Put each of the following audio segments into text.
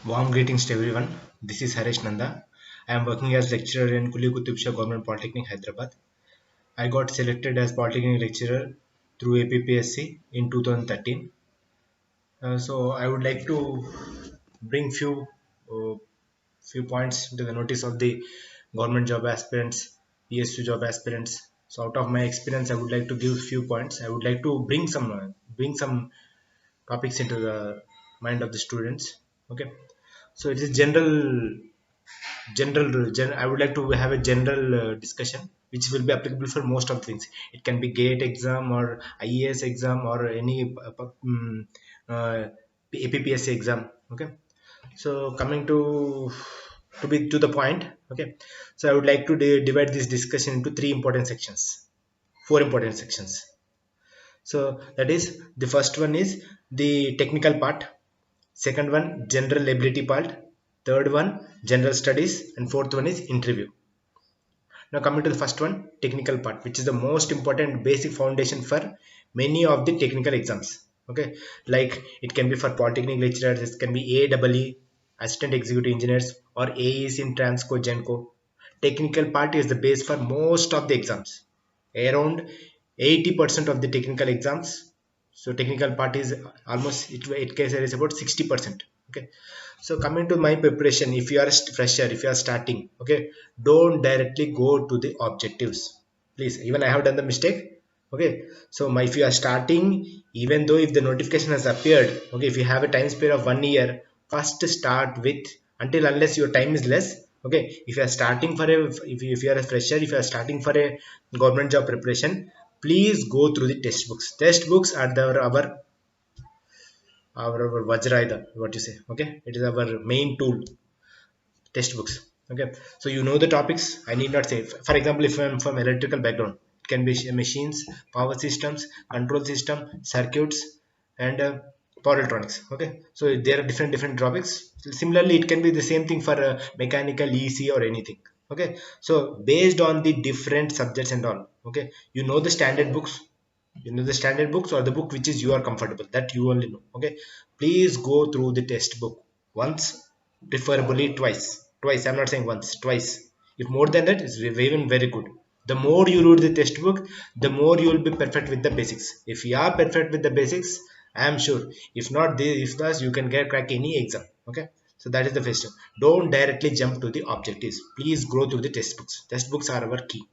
Warm greetings to everyone. This is Harish Nanda. I am working as lecturer in Kuli Qutub Shah Government Polytechnic, Hyderabad. I got selected as Polytechnic lecturer through APPSC in 2013. So I would like to bring uh, few points to the notice of the government job aspirants, PSU job aspirants. So out of my experience, I would like to give few points. I would like to bring some topics into the mind of the students. Okay. So it is I would like to have a general discussion which will be applicable for most of things. It can be gate exam or IAS exam or any uh, APPSC exam. Okay, so coming to the point. Okay, so I would like to divide this discussion into four important sections. So that is, the first one is the technical part, second one general ability part, third one general studies, and fourth one is interview. Now coming to the first one, technical part, which is the most important basic foundation for many of the technical exams. Okay, like it can be for polytechnic lecturers, it can be AEE, assistant executive engineers, or AEs in transco genco. Technical part is the base for most of the exams, around 80% of the technical exams. So technical part is almost, it is about 60%. Okay, so coming to my preparation, if you are a fresher, if you are starting, okay, don't directly go to the objectives, please. Even I have done the mistake. Okay, so if you are starting, even though if the notification has appeared, okay, if you have a time span of 1 year, first start with, until unless your time is less. Okay, if you are starting for a, if you are a fresher, if you are starting for a government job preparation, please go through the textbooks are our Vajraida, what you say. Okay, it is our main tool, textbooks. Okay, so you know the topics, I need not say. For example, if I'm from electrical background, it can be machines, power systems, control system, circuits, and power electronics. Okay, so there are different topics. Similarly, it can be the same thing for mechanical, EC, or anything. Okay, so based on the different subjects and all, okay, you know the standard books, or the book which is you are comfortable, that you only know. Okay, please go through the textbook once, preferably twice. I'm not saying once, twice. If more than that, is even very good. The more you read the textbook, the more you will be perfect with the basics. If you are perfect with the basics, I am sure, if not this, if not, you can get crack any exam. Okay, so that is the first step. Don't directly jump to the objectives, please go through the textbooks are our key.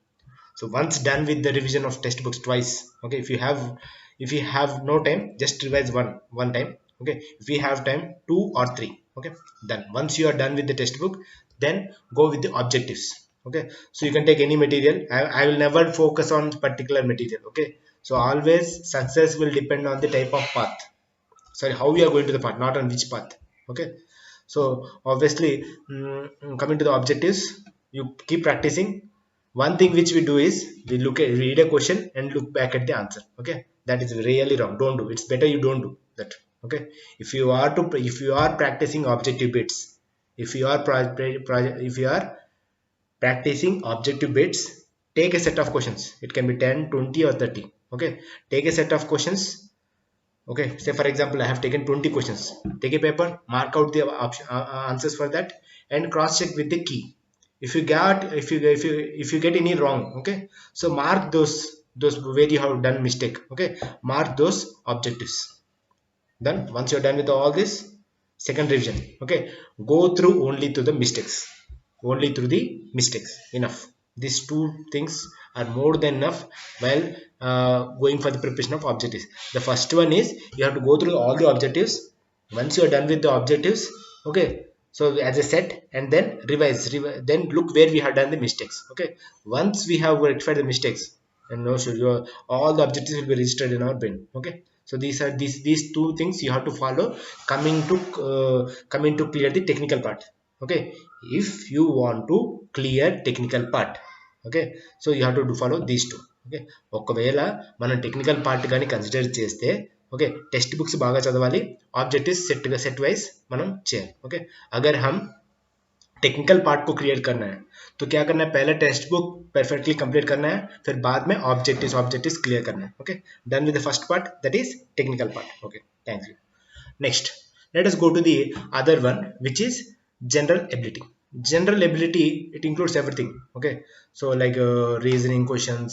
So once done with the revision of textbooks twice. Okay, if you have no time, just revise one time. Okay, if you have time, two or three. Okay, done. Once you are done with the textbook, then go with the objectives. Okay, so you can take any material. I will never focus on particular material. Okay, so always success will depend on the type of path, sorry, how we are going to the path, not on which path. Okay, so obviously, coming to the objectives, you keep practicing. One thing which we do is we read a question and look back at the answer. Okay, that is really wrong, don't do. It's better you don't do that. Okay, if you are practicing objective bits, if you are if you are practicing objective bits, take a set of questions. It can be 10, 20, or 30. Okay, take a set of questions. Okay, say for example, I have taken 20 questions. Take a paper, mark out the answers for that, and cross check with the key. If you get any wrong, okay, so mark those where you have done mistake. Okay, mark those objectives. Then once you're done with all this, second revision. Okay, go through only through the mistakes, enough. These two things are more than enough while going for the preparation of objectives. The first one is you have to go through all the objectives. Once you are done with the objectives, okay, so as a set, and then revise, then look where we have done the mistakes. Okay, once we have rectified the mistakes, and no sure all the objectives will be registered in our brain. Okay, so these two things you have to follow, coming to clear the technical part. Okay, if you want to clear technical part, okay, so you have to follow these two. Okay, ఒకవేళ మనం technical part కానీ consider చేస్తే, okay, text books బాగా చదవాలి, objectives set wise మనం చేయాలి. Okay, अगर हम टेक्निकल पार्ट को क्लियर करना है तो क्या करना है, पहले टेक्स्ट बुक परफेक्टली कंप्लीट करना है, फिर बाद में ऑब्जेक्टिव्स क्लियर करना है. Okay, done with the first part, that is technical part. Okay, thank you. Next, Let us go to the other one, which is general ability. General ability, it includes everything. Okay, so like reasoning questions,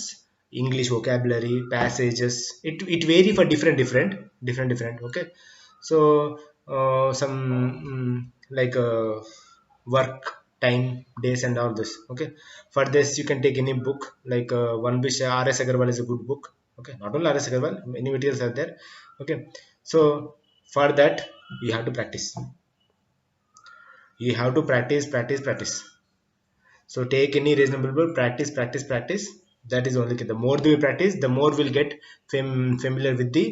English vocabulary, passages. It vary for different. Okay, so some like work time days and all this. Okay, for this you can take any book like one which R.S. Agarwal is a good book. Okay, not only R.S. Agarwal, many materials are there. Okay, so for that you have to practice. You have to practice. So take any reasonable book, practice. That is only key. The more we practice, the more we'll get familiar with the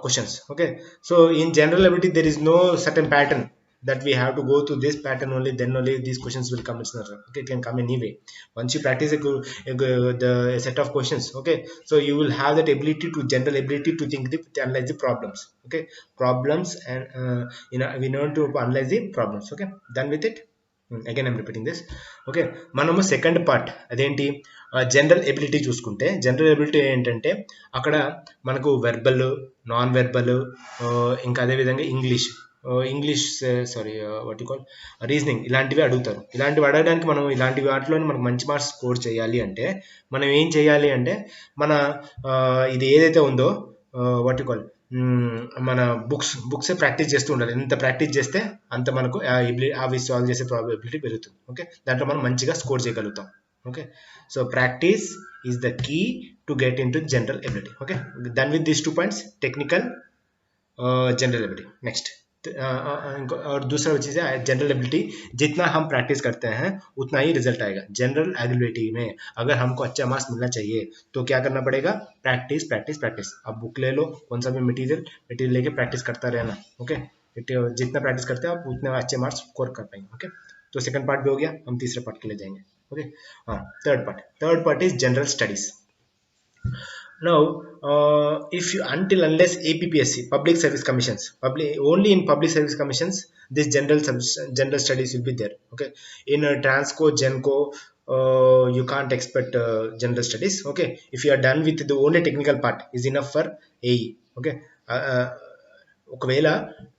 questions. Okay. So in general ability, there is no certain pattern that we have to go to this pattern only. Then only these questions will come. It's not okay. It can come anyway. Once you practice a set of questions, okay. So you will have that ability to general ability to think to analyze the problems. Okay, problems and we know to analyze the problems. Okay, done with it. Again I'm repeating this. Okay మనము second part అదేంటి general ability చూసుకుంటే general ability ఏంటంటే అక్కడ మనకు verbal non verbal ఇంకా అదేవిధంగా English sorry what you call reasoning ఇలాంటివి అడుగుతారు. ఇలాంటివి అడగడానికి మనం ఇలాంటి వాటిలో మనకు మంచి మార్క్స్ స్కోర్ చేయాలి అంటే మనం ఏం చేయాలి అంటే మన ఇది ఏదైతే ఉందో వాట్ యు కాల్ మన బుక్స్ ప్రాక్టీస్ చేస్తూ ఉండాలి. ఎంత ప్రాక్టీస్ చేస్తే అంత మనకు అవి సాల్వ్ చేసే ప్రాబిలిటీ పెరుగుతుంది. ఓకే, దాంట్లో మనం మంచిగా స్కోర్ చేయగలుగుతాం. Okay, so practice is the key to get into general ability. Okay, done with these 2 points, technical general ability. Next और दूसरा चीज़ है जनरल एबिलिटी. जितना हम प्रैक्टिस करते हैं उतना ही रिजल्ट आएगा. जनरल एबिलिटी में अगर हमको अच्छा मार्क्स मिलना चाहिए तो क्या करना पड़ेगा? प्रैक्टिस. अब बुक ले लो, कौन सा भी मटेरियल लेके प्रैक्टिस करता रहना. ओके, जितना प्रैक्टिस करते हैं आप उतने अच्छे मार्क्स स्कोर कर पाएंगे. ओके, तो सेकंड पार्ट भी हो गया. हम तीसरे पार्ट के लिए जाएंगे. ओके, हाँ, third part is general studies. Now, if you until unless APPSC, Public Service Commissions, only in Public Service Commissions, this general studies will be there. Okay, in Transco, Genco, you can't expect general studies. Okay, if you are done with the only technical part is enough for AE. Okay, ఒకవేళ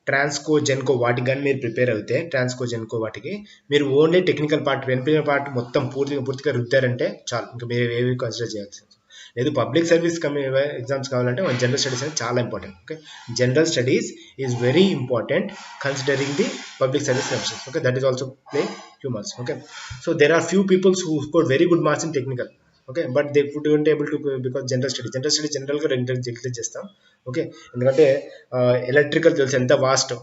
ట్రాన్స్కో జెన్కో వాటికి కానీ మీరు prepare అవుతే ట్రాన్స్కో జెన్కో వాటికి మీరు only technical part మొత్తం పూర్తిగా రుద్దారంటే చాలు, ఇంకా మీరు ఏవి కన్సిడర్ చేయాల్సి లేదు. పబ్లిక్ సర్వీస్ ఎగ్జామ్స్ కావాలంటే మన జనరల్ స్టడీస్ అనేది చాలా important. Okay, general studies is very important considering the public service commissions. Okay, that is also play few marks. Okay, so there are few peoples who score very good marks in technical. Okay, but they wouldn't able to because general study జనరల్గా neglect చేస్తాం. Okay, ఎందుకంటే electrical తెలుసు ఎంత vast.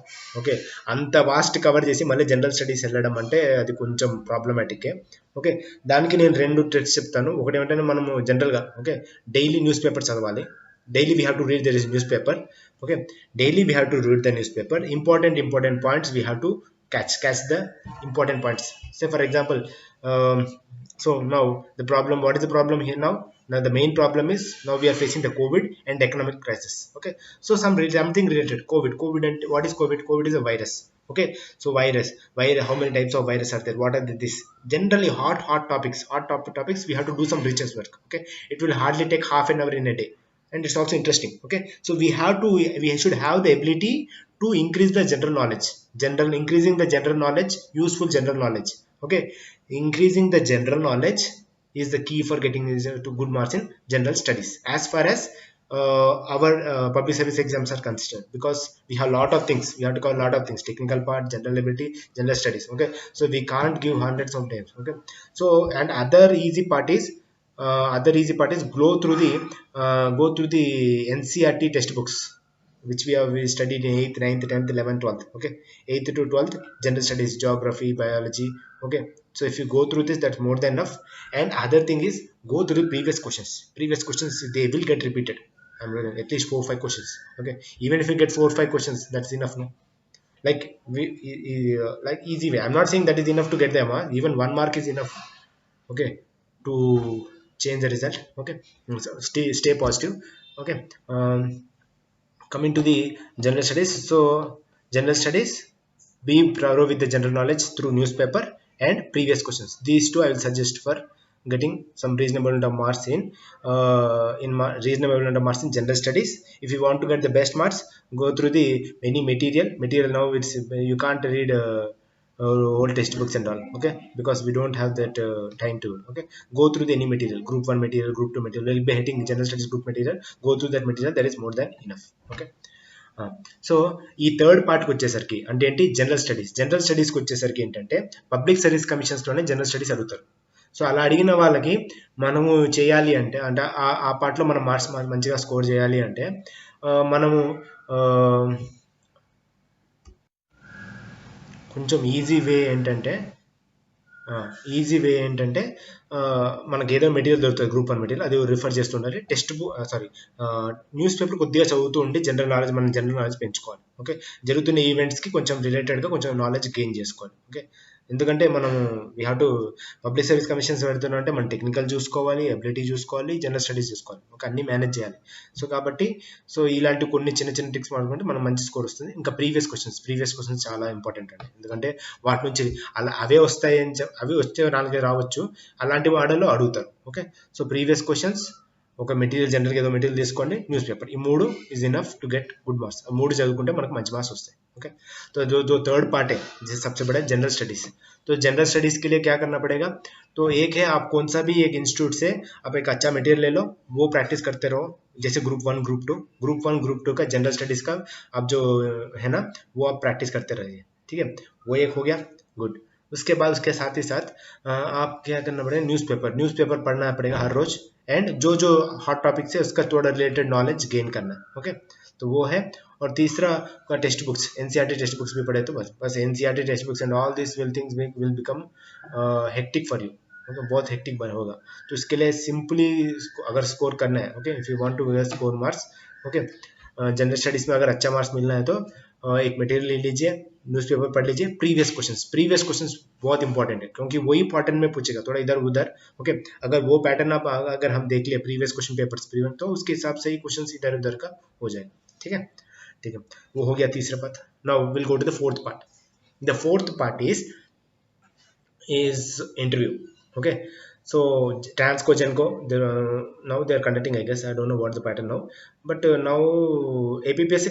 Okay, అంత vast cover చేసి మళ్ళీ general studies వెళ్ళడం అంటే అది కొంచెం ప్రాబ్లమాటికే. ఓకే, దానికి నేను 2 ట్రిక్స్ చెప్తాను. ఒకటి ఏమంటే మనము జనరల్గా ఓకే డైలీ న్యూస్ పేపర్ చదవాలి. Daily we have to read there is newspaper. Okay, daily we have to read the newspaper. Important points we have to catch the important points. Say for example, so now what is the problem here now? The main problem is now we are facing the COVID and economic crisis. Okay, so something related COVID and what is COVID is a virus. Okay, so virus, how many types of virus are there, what are this generally hot topics we have to do some research work. Okay, it will hardly take half an hour in a day and it's also interesting. Okay, so we should have the ability to increase the general knowledge. Increasing the general knowledge, useful general knowledge. Okay, increasing the general knowledge is the key for getting to good marks in general studies as far as our public service exams are concerned, because we have lot of things, we have to cover a lot of things: technical part, general ability, general studies. Okay, so we can't give hundreds of times. Okay, so and other easy part is go through the NCERT textbooks, which we studied in 8th, 9th, 10th, 11th, 12th. Okay, 8th to 12th general studies, geography, biology. Okay, so if you go through this, that's more than enough. And other thing is go through the previous questions. They will get repeated, at least 4 or 5 questions. Okay, even if you get 4 or 5 questions, that's enough, no? Like like easy way, I'm not saying that is enough to get them. Even 1 mark is enough, okay, to change the result. Okay, so stay positive. Okay, coming to the general studies. So general studies, be thorough with the general knowledge through newspaper and previous questions. These 2 I will suggest for getting some reasonable amount of marks in reasonable amount of marks in general studies. If you want to get the best marks, go through the any material. Now it's you can't read old textbooks and all, okay, because we don't have that time to, okay. Go through the any material, group 1 material, group 2 material. We'll be hitting general studies group material. Go through that material, that is more than enough, okay. So ఈ third పార్ట్కి వచ్చేసరికి అంటే ఏంటి, general స్టడీస్కి వచ్చేసరికి ఏంటంటే public service కమిషన్స్లోనే general studies అడుగుతారు. So అలా అడిగిన వాళ్ళకి మనము చేయాలి అంటే ఆ పార్ట్లో మనం మార్క్స్ మంచిగా స్కోర్ చేయాలి అంటే మనము కొంచెం ఈజీ వే ఏంటంటే మనకి ఏదో మెటీరియల్ దొరుకుతుంది, గ్రూప్ 1 మెటీరియల్, అది రిఫర్ చేస్తుండాలి. న్యూస్ పేపర్ కొద్దిగా చదువుతూ ఉండి మన జనరల్ నాలెడ్జ్ పెంచుకోవాలి, ఓకే. జరుగుతున్న ఈవెంట్స్కి కొంచెం రిలేటెడ్గా కొంచెం నాలెడ్జ్ గెయిన్ చేసుకోవాలి, ఓకే. ఎందుకంటే మనము we have to public service commissions పెడుతున్నాం అంటే మనం టెక్నికల్ చూసుకోవాలి, అబిలిటీ చూసుకోవాలి, జనరల్ స్టడీస్ చూసుకోవాలి, ఓకే, అన్ని మేనేజ్ చేయాలి. సో కాబట్టి ఇలాంటి కొన్ని చిన్న చిన్న ట్రిక్స్ వాడుకుంటే మనం మంచి స్కోర్ వస్తుంది. ఇంకా ప్రీవియస్ క్వశ్చన్స్ చాలా ఇంపార్టెంట్ అండి, ఎందుకంటే వాటి నుంచి అవే వస్తాయని అవి వస్తే 4 రావచ్చు, అలాంటి వాడలో అడుగుతారు, ఓకే. సో ప్రీవియస్ క్వశ్చన్స్, ఒక మెటీరియల్, జనరల్గా ఏదో మెటీరియల్ తీసుకోండి, న్యూస్ పేపర్, ఈ 3 is enough to get good marks. 3 చదువుకుంటే మనకు మంచి మార్క్స్ వస్తాయి, ओके. तो जो थर्ड पार्ट है जिसे सबसे बड़ा जनरल स्टडीज, तो जनरल स्टडीज के लिए क्या करना पड़ेगा, तो एक है आप कौन सा भी एक इंस्टीट्यूट से आप एक अच्छा मटेरियल ले लो, वो प्रैक्टिस करते रहो. जैसे ग्रुप 1 ग्रुप 2 का जनरल स्टडीज का आप जो है ना वो आप प्रैक्टिस करते रहिए, ठीक है. वो एक हो गया, गुड. उसके बाद उसके साथ ही साथ आप क्या करना पड़ेगा, न्यूज़पेपर पढ़ना पड़ेगा हर रोज, एंड जो हॉट टॉपिक से उसका थोड़ा रिलेटेड नॉलेज गेन करना, ओके. तो वो है. और तीसरा का textbooks, NCERT textbooks भी पढ़े तो बस NCERT textbooks and all this will become hectic for you, okay. बहुत हेक्टिक होगा. तो इसके लिए सिंपली अगर स्कोर करना है, okay, if you want to score marks, okay, general studies में अगर अच्छा मार्क्स मिलना है तो एक मटेरियल ले लीजिए, न्यूज़पेपर पढ़ लीजिए. प्रीवियस क्वेश्चंस बहुत इंपॉर्टेंट है, क्योंकि वही पैटर्न में पूछेगा, थोड़ा इधर उधर, ओके. अगर वो पैटर्न अगर हम देख लिए प्रीवियस क्वेश्चन पेपर्स तो उसके हिसाब से ही क्वेश्चन इधर उधर का हो जाएगा, ठीक है. वो हो गया तीसरा part. Now will go to the fourth part. The fourth part is interview, okay. So Transco Genco, now they are conducting, I guess, I don't know what the pattern now, but now APPSC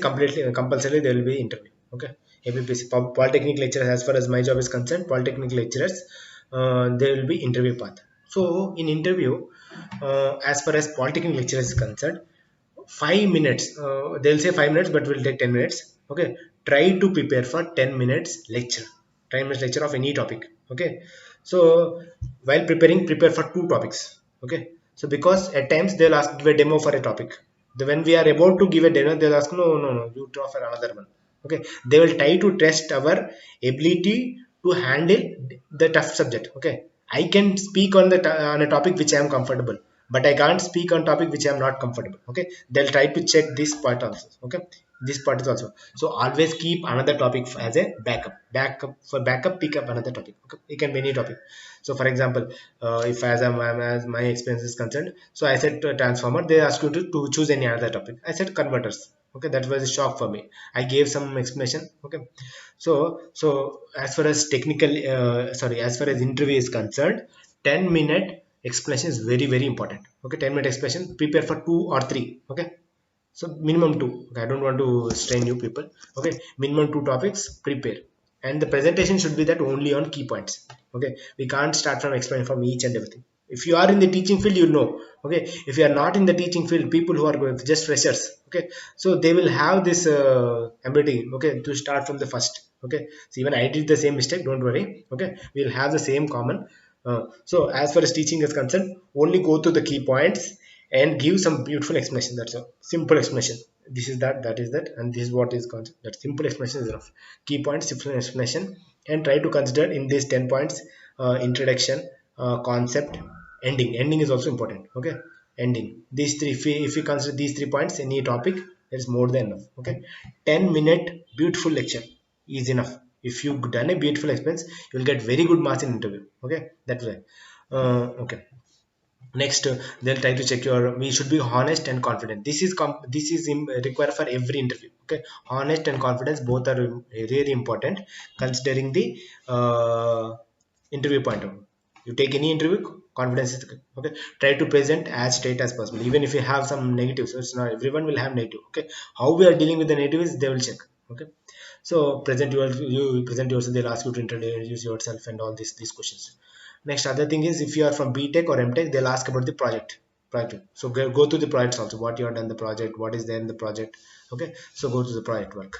compulsory there will be interview, okay. APPSC polytechnic lecturers, as far as my job is concerned, polytechnic lecturers, there will be interview path. So in interview, as far as polytechnic lecturers is concerned, 5 minutes, they'll say 5 minutes but will take 10 minutes, okay. Try to prepare for 10 minutes lecture, 10 minutes lecture of any topic, okay. So while prepare for 2 topics, okay. So because at times they'll ask, give a demo for a topic. When we are about to give a demo, they'll ask, no, you draw for another one, okay. They will try to test our ability to handle the tough subject, okay. I can speak on a topic which I am comfortable, but I can't speak on topic which I am not comfortable, okay. They'll try to check this part also, okay. This part is also, so always keep another topic as a backup pick up another topic, okay. It can be any topic. So for example, if as my experience is concerned, so I said transformer, they asked you to choose any other topic. I said converters, okay. That was a shock for me. I gave some explanation, okay. So as far as as far as interview is concerned, 10-minute explanation is very very important, okay. 10-minute explanation, prepare for 2 or 3, okay. So minimum 2, okay. I don't want to strain you people, okay. Minimum 2 topics prepare, and the presentation should be that only on key points, okay. We can't start from explaining from each and everything. If you are in the teaching field, you know, okay. If you are not in the teaching field, people who are just freshers, okay, so they will have this ability, okay, to start from the first, okay. So even I did the same mistake, don't worry, okay. We'll have the same common. So as far as teaching is concerned, only go to the key points and give some beautiful explanation. That's a simple explanation. This is that is that, and this is what is concept. That simple explanation is enough. Key points, simple explanation, and try to consider in these 10 points introduction, concept, ending is also important, okay. Ending, these 3, if you consider these 3 points any topic, that is more than enough, okay. 10-minute beautiful lecture is enough. If you done a beautiful experience, you will get very good marks in interview, okay. That's why okay. Next, they'll try to check your, we should be honest and confident. This is required for every interview, okay. Honest and confidence both are really important considering the interview point of view. You take any interview, confidence is okay. Try to present as straight as possible, even if you have some negatives. So it's not everyone will have negative. Okay, how we are dealing with the negatives, they will check. Okay, so you present yourself. They'll ask you to introduce yourself and all these questions. Next, other thing is, if you are from BTech or MTech, they'll ask about the project. So go through the projects also. What you have done the project, what is there in the project. Okay, so go to the project work.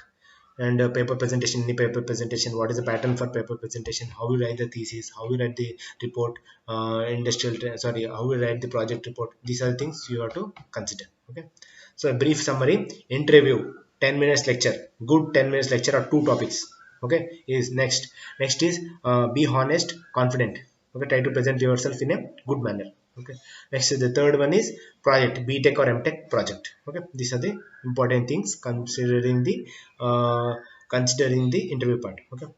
And paper presentation, any paper presentation, what is the pattern for paper presentation, how you write the thesis, how you write the report, how you write the project report. These are the things you have to consider. Okay, so a brief summary. Interview, 10 minutes lecture, good 10 minutes lecture or two topics. Okay, is next is be honest, confident. Okay, try to present yourself in a good manner. Okay, next is the third one is project, BTech or MTech project. Okay, these are the important things uh, considering the interview part. Okay,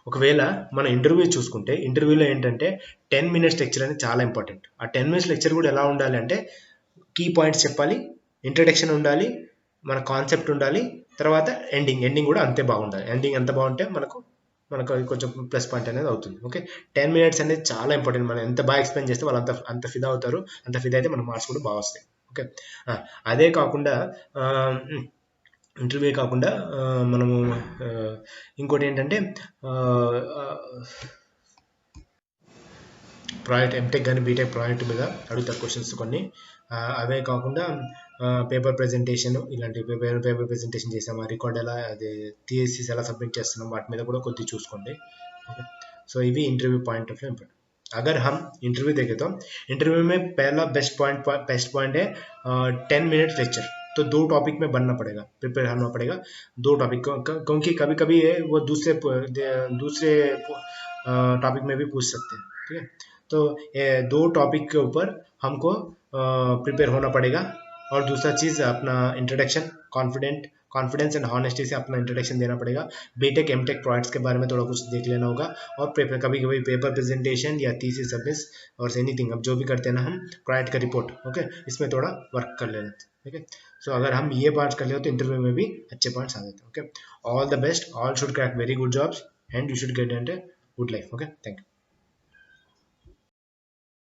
ఒకవేళ మన interview చూసుకుంటే ఇంటర్వ్యూలో ఏంటంటే 10 minutes lecture అనేది చాలా important. ఆ 10 minutes lecture కూడా ఎలా ఉండాలి అంటే కీ పాయింట్స్ చెప్పాలి, ఇంట్రడక్షన్ ఉండాలి, మన కాన్సెప్ట్ ఉండాలి, తర్వాత ఎండింగ్ కూడా అంతే బాగుండాలి. ఎండింగ్ ఎంత బాగుంటే మనకు అది కొంచెం ప్లస్ పాయింట్ అనేది అవుతుంది. ఓకే, 10 మినిట్స్ అనేది చాలా ఇంపార్టెంట్. మనం ఎంత బాగా ఎక్స్ప్లెయిన్ చేస్తే వాళ్ళు అంత ఫిదా అవుతారు. అంత ఫిదా అయితే మన మార్క్స్ కూడా బాగా వస్తాయి. ఓకే, అదే కాకుండా ఇంటర్వ్యూ కాకుండా మనము ఇంకోటి ఏంటంటే ప్రాజెక్ట్, ఎంటెక్ కానీ బీటెక్ ప్రాజెక్ట్ మీద అడుగుతారు క్వశ్చన్స్ కొన్ని. అవే కాకుండా పేపర్ ప్రెజెంటేషన్, ఇలాంటి పేపర్ ప్రెజెంటేషన్ చేసామా, రికార్డ్ ఎలా, అదే థియసిస్ ఎలా సబ్మిట్ చేస్తున్నాం, వాటి మీద కూడా కొద్దిగా చూసుకోండి. ఓకే, సో ఇవి interview point of view important. अगर हम इंटरव्यू देखें तो इंटरव्यू में पहला बेस्ट पॉइंट है 10 मिनट लेक्चर. तो दो टॉपिक में बनना पड़ेगा, प्रिपेयर करना पड़ेगा दो टॉपिक, क्योंकि कभी कभी है वो दूसरे टॉपिक में भी पूछ सकते हैं. ठीक है, तो दो टॉपिक के ऊपर हमको प्रिपेयर होना पड़ेगा. और दूसरा चीज़ अपना इंट्रोडक्शन, कॉन्फिडेंस एंड हॉनेस्टी से अपना इंट्रोडक्शन देना पड़ेगा. बीटेक एमटेक प्रोडक्ट्स के बारे में थोड़ा कुछ देख लेना होगा. और कभी कभी पेपर प्रेजेंटेशन या थीसिस सबमिस और एनीथिंग, अब जो भी करते हैं ना हम, प्रोजेक्ट का रिपोर्ट. ओके, इसमें थोड़ा वर्क कर लेना. ठीक है, सो अगर हम ये पार्ट्स कर ले तो इंटरव्यू में भी अच्छे पॉइंट्स आ जाते हैं. Okay, all the best, all should crack very good jobs and you should get and good life. Okay, thank you.